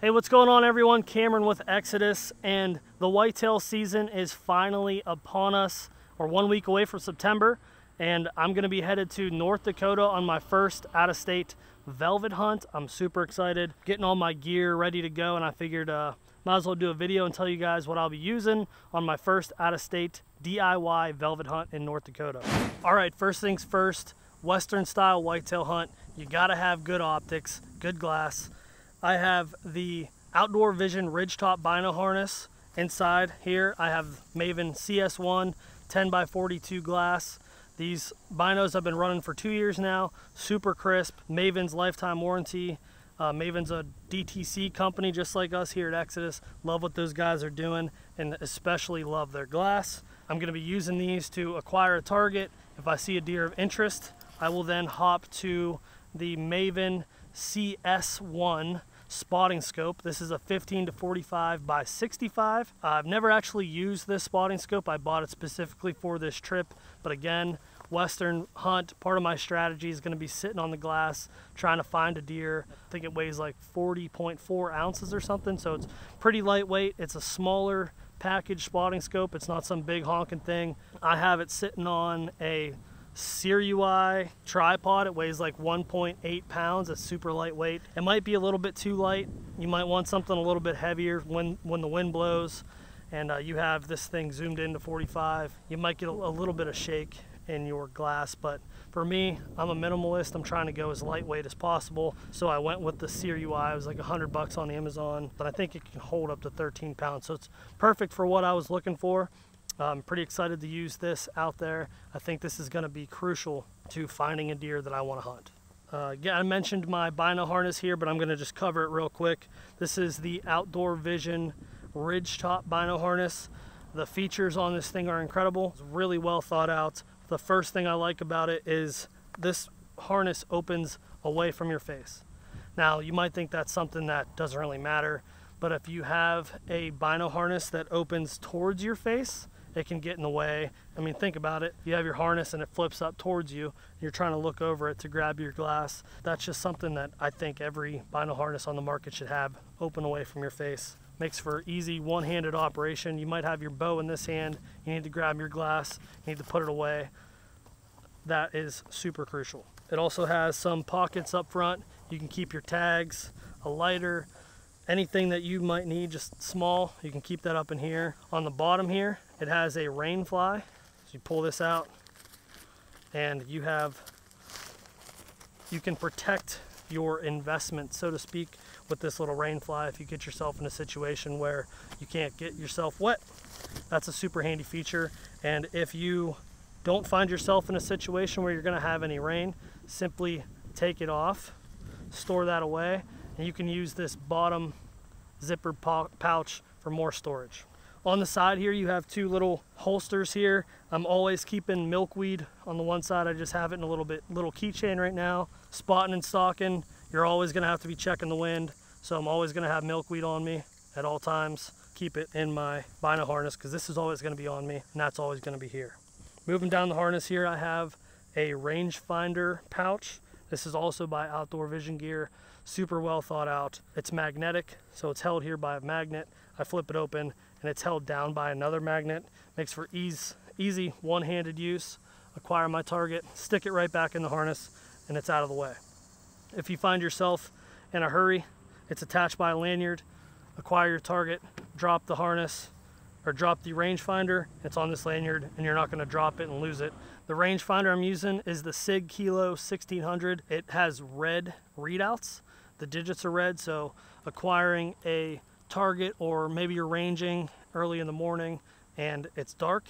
Hey, what's going on everyone? Cameron with Exodus, and the whitetail season is finally upon us. We're 1 week away from September, and I'm gonna be headed to North Dakota on my first out-of-state velvet hunt. I'm super excited, getting all my gear ready to go, and I figured might as well do a video and tell you guys what I'll be using on my first out-of-state DIY velvet hunt in North Dakota. All right, first things first, Western style whitetail hunt. You gotta have good optics, good glass. I have the Outdoor Vision Ridgetop bino harness. Inside here I have Maven CS1 10x42 glass. These binos I've been running for 2 years now, super crisp, Maven's lifetime warranty. Maven's a DTC company just like us here at Exodus. Love what those guys are doing, and especially love their glass. I'm gonna be using these to acquire a target. If I see a deer of interest, I will then hop to the Maven CS1 spotting scope. This is a 15 to 45 by 65. I've never actually used this spotting scope. I bought it specifically for this trip, but again, Western hunt, part of my strategy is going to be sitting on the glass trying to find a deer. I think it weighs like 40.4 ounces or something, so it's pretty lightweight. It's a smaller package spotting scope. It's not some big honking thing. I have it sitting on a Serui tripod. It weighs like 1.8 pounds. It's super lightweight. It might be a little bit too light. You might want something a little bit heavier when the wind blows and you have this thing zoomed into 45. You might get a little bit of shake in your glass, but for me, I'm a minimalist. I'm trying to go as lightweight as possible, so I went with the Serui. It was like $100 on Amazon, but I think it can hold up to 13 pounds, so it's perfect for what I was looking for. I'm pretty excited to use this out there. I think this is going to be crucial to finding a deer that I want to hunt. Yeah, I mentioned my bino harness here, but I'm going to just cover it real quick. This is the Outdoor Vision Ridgetop bino harness. The features on this thing are incredible. It's really well thought out. The first thing I like about it is this harness opens away from your face. Now, you might think that's something that doesn't really matter, but if you have a bino harness that opens towards your face, it can get in the way. I mean, think about it. You have your harness and it flips up towards you. You're trying to look over it to grab your glass. That's just something that I think every bino harness on the market should have, open away from your face. Makes for easy one-handed operation. You might have your bow in this hand. You need to grab your glass. You need to put it away. That is super crucial. It also has some pockets up front. You can keep your tags, a lighter, anything that you might need, just small, you can keep that up in here. On the bottom here, it has a rain fly. So you pull this out and you can protect your investment, so to speak, with this little rain fly if you get yourself in a situation where you can't get yourself wet. That's a super handy feature. And if you don't find yourself in a situation where you're gonna have any rain, simply take it off, store that away, and you can use this bottom zipper pouch for more storage. On the side here, you have two little holsters here. I'm always keeping milkweed on the one side. I just have it in a little keychain right now. Spotting and stalking, you're always gonna have to be checking the wind, so I'm always gonna have milkweed on me at all times. Keep it in my bino harness because this is always gonna be on me, and that's always gonna be here. Moving down the harness here, I have a rangefinder pouch. This is also by Outdoor Vision Gear. Super well thought out. It's magnetic, so it's held here by a magnet. I flip it open and it's held down by another magnet. Makes for easy one-handed use. Acquire my target, stick it right back in the harness, and it's out of the way. If you find yourself in a hurry, it's attached by a lanyard. Acquire your target, drop the harness, or drop the rangefinder. It's on this lanyard and you're not gonna drop it and lose it. The rangefinder I'm using is the Sig Kilo 1600. It has red readouts. The digits are red, so acquiring a target, or maybe you're ranging early in the morning and it's dark,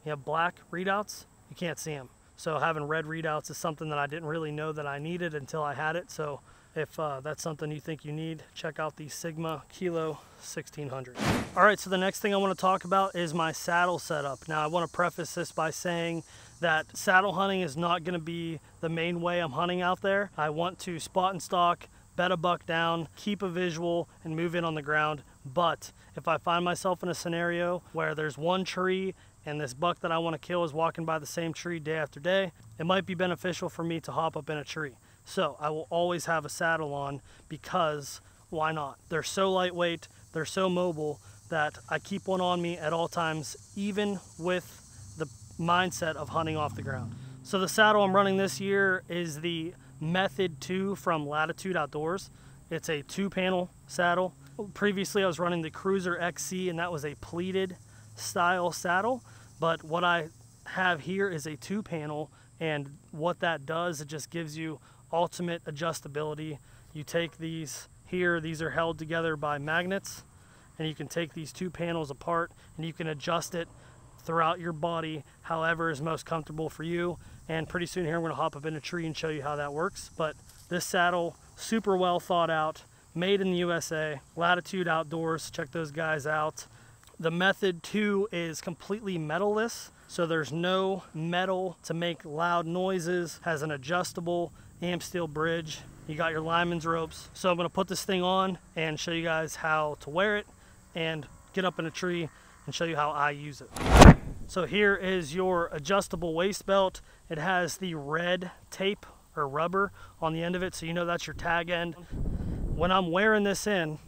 you have black readouts, you can't see them. So having red readouts is something that I didn't really know that I needed until I had it. So if that's something you think you need, check out the Sigma Kilo 1600. All right, so the next thing I want to talk about is my saddle setup. Now, I want to preface this by saying that saddle hunting is not going to be the main way I'm hunting out there. I want to spot and stalk, bed a buck down, keep a visual, and move in on the ground. But if I find myself in a scenario where there's one tree and this buck that I want to kill is walking by the same tree day after day, it might be beneficial for me to hop up in a tree. So I will always have a saddle on, because why not? They're so lightweight, they're so mobile that I keep one on me at all times, even with the mindset of hunting off the ground. So the saddle I'm running this year is the Method 2 from Latitude Outdoors. It's a 2-panel saddle. Previously I was running the Cruiser XC, and that was a pleated style saddle, but what I have here is a 2-panel, and what that does, it just gives you ultimate adjustability. You take these here, these are held together by magnets, and you can take these 2 panels apart and you can adjust it throughout your body however is most comfortable for you. And pretty soon here I'm going to hop up in a tree and show you how that works. But this saddle, super well thought out, made in the USA, Latitude Outdoors, check those guys out. The Method 2 is completely metal-less, so there's no metal to make loud noises, has an adjustable amp steel bridge. You got your lineman's ropes. So I'm going to put this thing on and show you guys how to wear it and get up in a tree and show you how I use it. So here is your adjustable waist belt. It has the red tape or rubber on the end of it, so you know that's your tag end. When I'm wearing this in,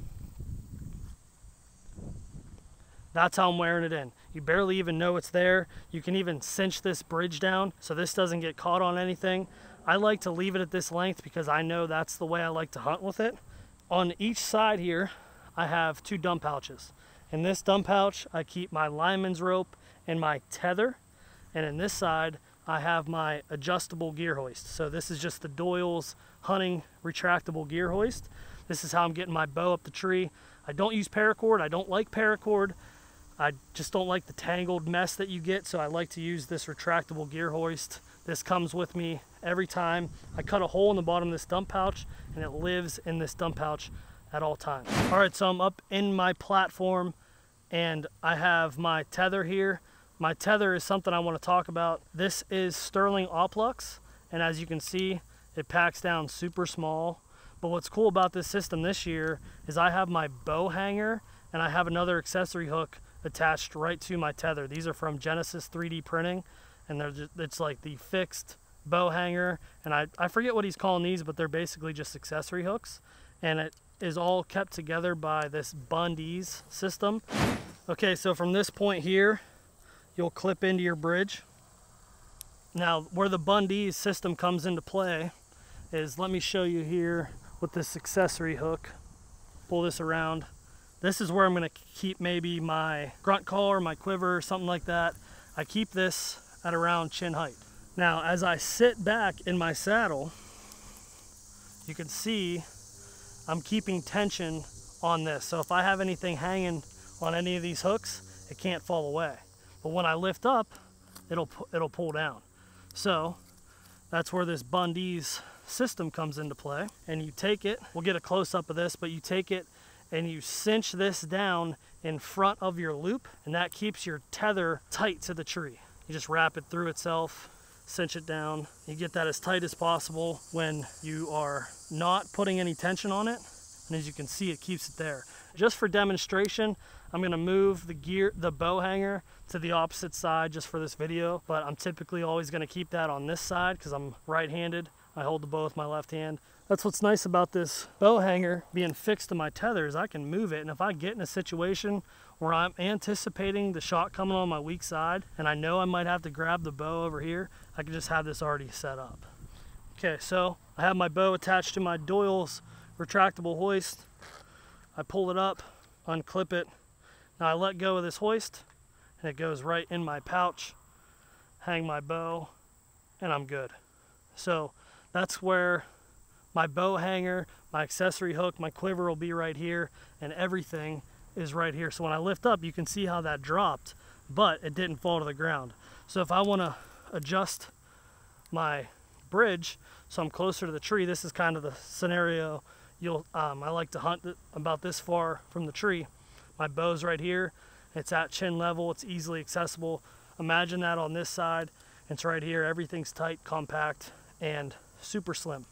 that's how I'm wearing it in. You barely even know it's there. You can even cinch this bridge down so this doesn't get caught on anything. I like to leave it at this length because I know that's the way I like to hunt with it. On each side here, I have 2 dump pouches. In this dump pouch, I keep my lineman's rope and my tether. And in this side, I have my adjustable gear hoist. So this is just the Doyle's hunting retractable gear hoist. This is how I'm getting my bow up the tree. I don't use paracord. I don't like paracord. I just don't like the tangled mess that you get, so I like to use this retractable gear hoist. This comes with me every time. I cut a hole in the bottom of this dump pouch, and it lives in this dump pouch at all times. All right, so I'm up in my platform, and I have my tether here. My tether is something I want to talk about. This is Sterling Oplux, and as you can see, it packs down super small. But what's cool about this system this year is I have my bow hanger, and I have another accessory hook attached right to my tether. These are from Genesis 3D printing, and it's like the fixed bow hanger, and I forget what he's calling these, but they're basically just accessory hooks, and it is all kept together by this Bundy's system. Okay, so from this point here, you'll clip into your bridge. Now, where the Bundy's system comes into play is, let me show you here with this accessory hook. Pull this around. This is where I'm going to keep maybe my grunt call or my quiver or something like that. I keep this at around chin height. Now, as I sit back in my saddle, you can see I'm keeping tension on this. So if I have anything hanging on any of these hooks, it can't fall away. But when I lift up, it'll pull down. So that's where this Bundy's system comes into play. And you take it, we'll get a close-up of this, but you take it and you cinch this down in front of your loop, and that keeps your tether tight to the tree. You just wrap it through itself, cinch it down. You get that as tight as possible when you are not putting any tension on it, and as you can see, it keeps it there. Just for demonstration, I'm gonna move the bow hanger to the opposite side just for this video, but I'm typically always gonna keep that on this side because I'm right-handed. I hold the bow with my left hand. That's what's nice about this bow hanger being fixed to my tether is I can move it, and if I get in a situation where I'm anticipating the shot coming on my weak side and I know I might have to grab the bow over here, I can just have this already set up. Okay, so I have my bow attached to my Doyle's retractable hoist. I pull it up, unclip it. Now I let go of this hoist and it goes right in my pouch, hang my bow, and I'm good. So that's where my bow hanger, my accessory hook, my quiver will be right here, and everything is right here. So when I lift up, you can see how that dropped, but it didn't fall to the ground. So if I want to adjust my bridge so I'm closer to the tree, this is kind of the scenario I like to hunt about this far from the tree. My bow's right here, it's at chin level, it's easily accessible. Imagine that on this side, it's right here, everything's tight, compact, and super slim.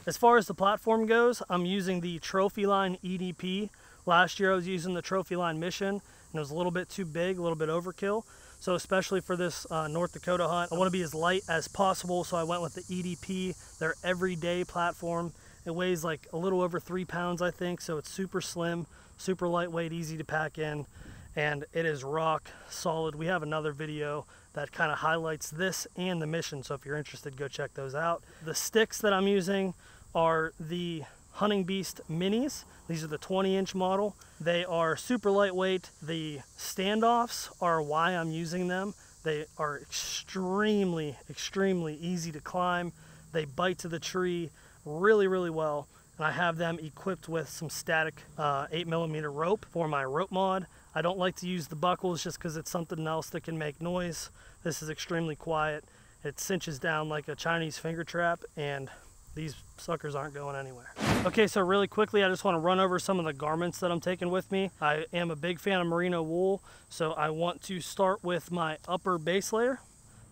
As far as the platform goes, I'm using the Trophyline EDP. Last year I was using the Trophyline Mission, and it was a little bit too big, a little bit overkill. So especially for this North Dakota hunt, I want to be as light as possible, so I went with the EDP, their everyday platform. It weighs like a little over 3 pounds, I think, so it's super slim, super lightweight, easy to pack in, and it is rock solid. We have another video that kind of highlights this and the mission, so if you're interested, go check those out. The sticks that I'm using are the Hunting Beast Minis. These are the 20-inch model. They are super lightweight. The standoffs are why I'm using them. They are extremely, extremely easy to climb. They bite to the tree really, really well. And I have them equipped with some static 8mm rope for my rope mod. I don't like to use the buckles just because it's something else that can make noise. This is extremely quiet. It cinches down like a Chinese finger trap, and these suckers aren't going anywhere. Okay, so really quickly, I just want to run over some of the garments that I'm taking with me. I am a big fan of merino wool, so I want to start with my upper base layer.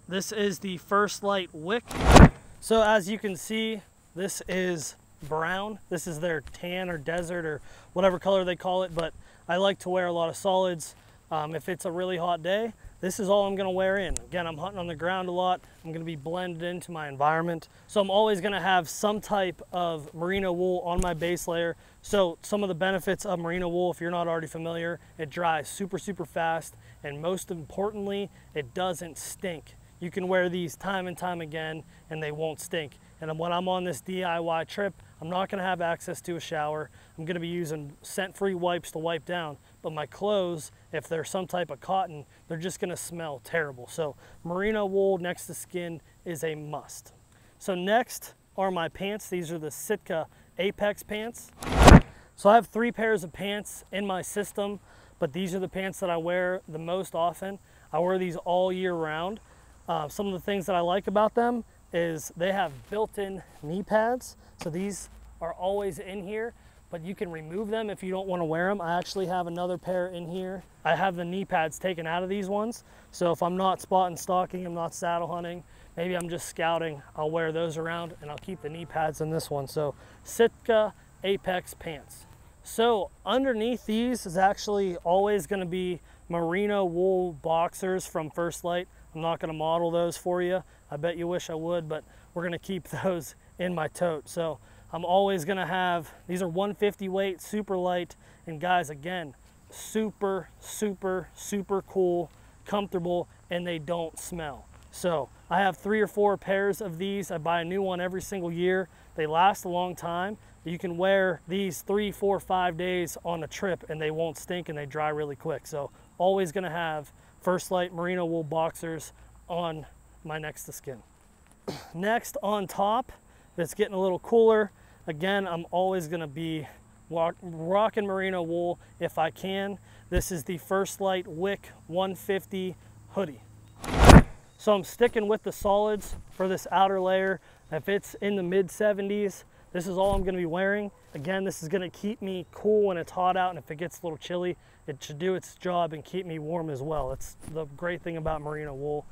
This is the First Light Wick. So as you can see, this is brown. This is their tan or desert or whatever color they call it, but I like to wear a lot of solids. If it's a really hot day, this is all I'm gonna wear in. Again, I'm hunting on the ground a lot. I'm gonna be blended into my environment. So I'm always gonna have some type of merino wool on my base layer. So some of the benefits of merino wool, if you're not already familiar, it dries super, super fast. And most importantly, it doesn't stink. You can wear these time and time again and they won't stink. And when I'm on this DIY trip, I'm not gonna have access to a shower. I'm gonna be using scent-free wipes to wipe down, but my clothes, if they're some type of cotton, they're just gonna smell terrible. So merino wool next to skin is a must. So next are my pants. These are the Sitka Apex pants. So I have 3 pairs of pants in my system, but these are the pants that I wear the most often. I wear these all year round. Some of the things that I like about them is they have built-in knee pads. So these are always in here, but you can remove them if you don't want to wear them. I actually have another pair in here. I have the knee pads taken out of these ones. So if I'm not spot and stalking, I'm not saddle hunting, maybe I'm just scouting, I'll wear those around and I'll keep the knee pads in this one. So Sitka Apex pants. So underneath these is actually always going to be merino wool boxers from First Light. I'm not going to model those for you. I bet you wish I would, but we're going to keep those in my tote. So I'm always going to have, these are 150 weight, super light, and guys, again, super, super, super cool, comfortable, and they don't smell. So I have 3 or 4 pairs of these. I buy a new one every single year. They last a long time. You can wear these 3, 4, 5 days on a trip and they won't stink and they dry really quick. So always going to have First Light merino wool boxers on my next to skin. Next on top, if it's getting a little cooler, again, I'm always going to be rocking merino wool if I can. This is the First Light Wick 150 hoodie. So I'm sticking with the solids for this outer layer. If it's in the mid 70s, this is all I'm going to be wearing. Again, this is going to keep me cool when it's hot out, and if it gets a little chilly, it should do its job and keep me warm as well. It's the great thing about merino wool.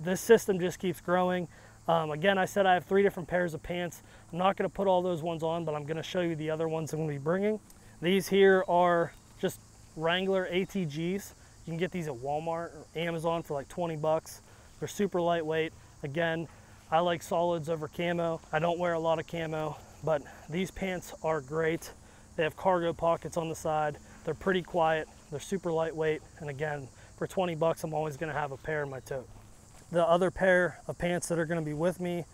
This system just keeps growing. Again, I said I have 3 different pairs of pants. I'm not going to put all those ones on, but I'm going to show you the other ones I'm going to be bringing. These here are just Wrangler ATGs. You can get these at Walmart or Amazon for like 20 bucks. They're super lightweight. Again, I like solids over camo. I don't wear a lot of camo, but these pants are great. They have cargo pockets on the side. They're pretty quiet. They're super lightweight. And again, for 20 bucks, I'm always going to have a pair in my tote. The other pair of pants that are going to be with me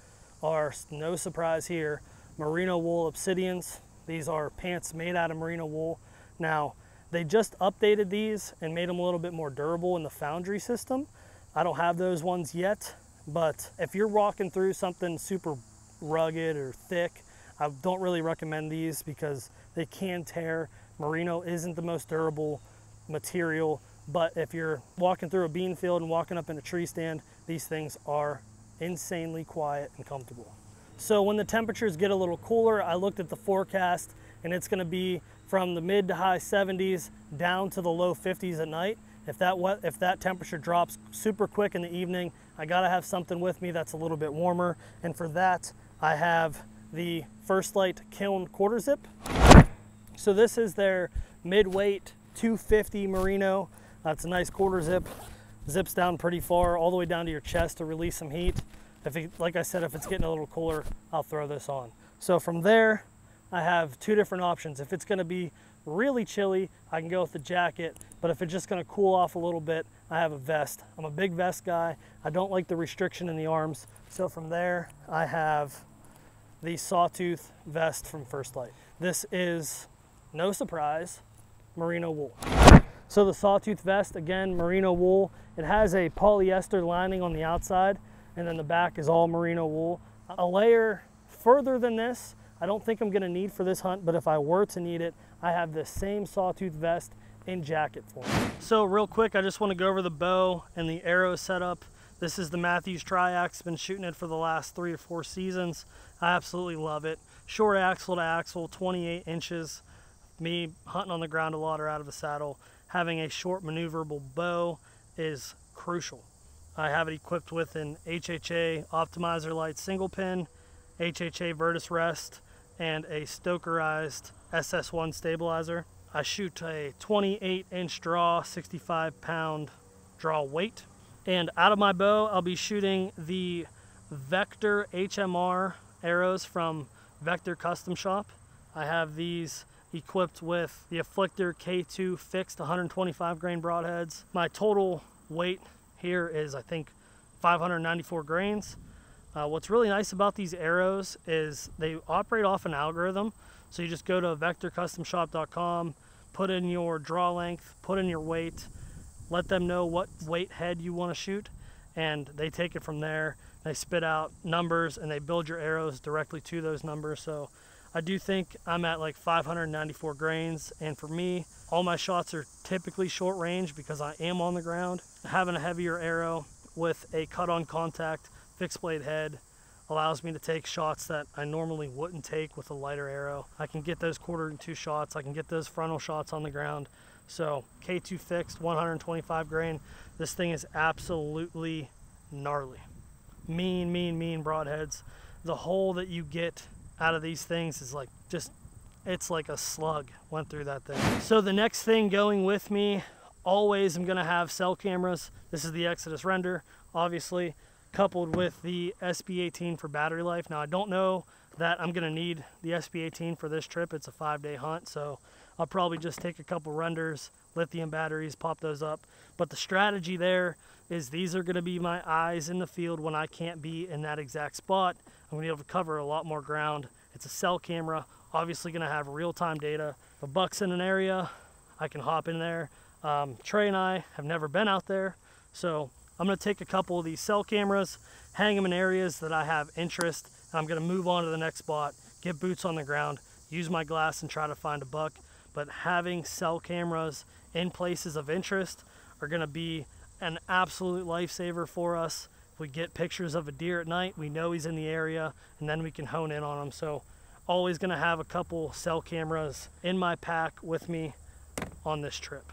are, no surprise here, merino wool Obsidians. These are pants made out of merino wool. Now, they just updated these and made them a little bit more durable in the foundry system. I don't have those ones yet, but if you're walking through something super rugged or thick, I don't really recommend these because they can tear. Merino isn't the most durable material, but if you're walking through a bean field and walking up in a tree stand, these things are insanely quiet and comfortable. So when the temperatures get a little cooler, I looked at the forecast and it's going to be from the mid to high 70s down to the low 50s at night. If that temperature drops super quick in the evening, I gotta have something with me that's a little bit warmer. And for that, I have the First Light Kiln quarter zip. So this is their mid-weight 250 merino. That's a nice quarter zip. Zips down pretty far, all the way down to your chest to release some heat. Like I said, if it's getting a little cooler, I'll throw this on. So from there, I have two different options. If it's gonna be really chilly, I can go with the jacket, but if it's just gonna cool off a little bit, I have a vest. I'm a big vest guy. I don't like the restriction in the arms. So from there, I have the Sawtooth vest from First Light. This is, no surprise, merino wool. So the Sawtooth vest, again, merino wool. It has a polyester lining on the outside, and then the back is all merino wool. A layer further than this, I don't think I'm gonna need for this hunt, but if I were to need it, I have the same Sawtooth vest in jacket form. So real quick, I just wanna go over the bow and the arrow setup. This is the Matthews Triax, been shooting it for the last 3 or 4 seasons. I absolutely love it. Short axle to axle, 28 inches. Me hunting on the ground a lot or out of the saddle, having a short maneuverable bow is crucial. I have it equipped with an HHA Optimizer Light single pin, HHA Vertus Rest, and a Stokerized SS1 stabilizer. I shoot a 28-inch draw, 65-pound draw weight. And out of my bow, I'll be shooting the Vector HMR arrows from Vector Custom Shop. I have these equipped with the Afflictor K2 fixed 125 grain broadheads. My total weight here is, I think, 594 grains. What's really nice about these arrows is they operate off an algorithm. So you just go to vectorcustomshop.com, put in your draw length, put in your weight, let them know what weight head you want to shoot, and they take it from there. They spit out numbers and they build your arrows directly to those numbers. So I do think I'm at like 594 grains, and for me, all my shots are typically short range because I am on the ground. Having a heavier arrow with a cut-on contact fixed blade head allows me to take shots that I normally wouldn't take with a lighter arrow. I can get those 1/4-2 shots. I can get those frontal shots on the ground. So K2 fixed, 125 grain. This thing is absolutely gnarly. Mean, mean, mean broadheads. The hole that you get out of these things is like just, it's like a slug went through that thing. So the next thing going with me, always I'm gonna have cell cameras. This is the Exodus Render, obviously, coupled with the SB18 for battery life. Now I don't know that I'm gonna need the SB18 for this trip. It's a 5-day hunt, so I'll probably just take a couple renders, lithium batteries, pop those up. But the strategy there is these are gonna be my eyes in the field when I can't be in that exact spot. I'm gonna be able to cover a lot more ground. It's a cell camera, obviously gonna have real-time data. If a buck's in an area, I can hop in there. Trey and I have never been out there, so I'm gonna take a couple of these cell cameras, hang them in areas that I have interest, and I'm gonna move on to the next spot, get boots on the ground, use my glass and try to find a buck. But having cell cameras in places of interest are gonna be an absolute lifesaver for us. If we get pictures of a deer at night, we know he's in the area, and then we can hone in on him. So always gonna have a couple cell cameras in my pack with me on this trip.